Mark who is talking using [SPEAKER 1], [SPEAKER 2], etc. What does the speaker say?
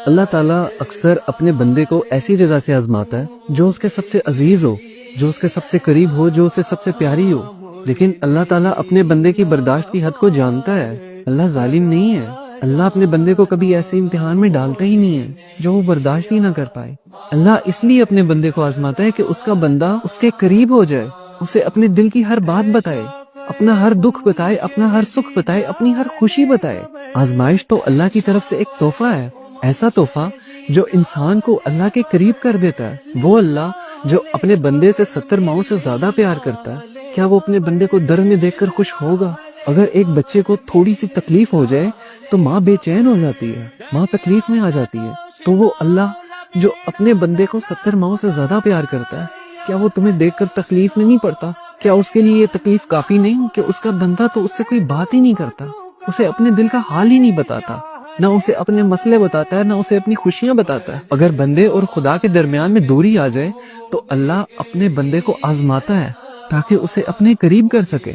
[SPEAKER 1] اللہ تعالیٰ اکثر اپنے بندے کو ایسی جگہ سے آزماتا ہے جو اس کے سب سے عزیز ہو، جو اس کے سب سے قریب ہو، جو اسے سب سے پیاری ہو۔ لیکن اللہ تعالیٰ اپنے بندے کی برداشت کی حد کو جانتا ہے۔ اللہ ظالم نہیں ہے۔ اللہ اپنے بندے کو کبھی ایسے امتحان میں ڈالتا ہی نہیں ہے جو وہ برداشت ہی نہ کر پائے۔ اللہ اس لیے اپنے بندے کو آزماتا ہے کہ اس کا بندہ اس کے قریب ہو جائے، اسے اپنے دل کی ہر بات بتائے، اپنا ہر دکھ بتائے، اپنا ہر سکھ بتائے، اپنی ہر خوشی بتائے۔ آزمائش تو اللہ کی طرف سے ایک تحفہ ہے، ایسا تحفہ جو انسان کو اللہ کے قریب کر دیتا ہے۔ وہ اللہ جو اپنے بندے سے 70 ماؤں سے زیادہ پیار کرتا ہے، کیا وہ اپنے بندے کو درد میں دیکھ کر خوش ہوگا؟ اگر ایک بچے کو تھوڑی سی تکلیف ہو جائے تو ماں بے چین ہو جاتی ہے، ماں تکلیف میں آ جاتی ہے۔ تو وہ اللہ جو اپنے بندے کو 70 ماؤں سے زیادہ پیار کرتا ہے، کیا وہ تمہیں دیکھ کر تکلیف میں نہیں پڑتا؟ کیا اس کے لیے یہ تکلیف کافی نہیں کہ اس کا بندہ تو اس سے کوئی بات ہی نہیں کرتا، اسے اپنے دل کا حال ہی نہیں بتاتا، نہ اسے اپنے مسئلے بتاتا ہے، نہ اسے اپنی خوشیاں بتاتا ہے؟ اگر بندے اور خدا کے درمیان میں دوری آ جائے تو اللہ اپنے بندے کو آزماتا ہے تاکہ اسے اپنے قریب کر سکے۔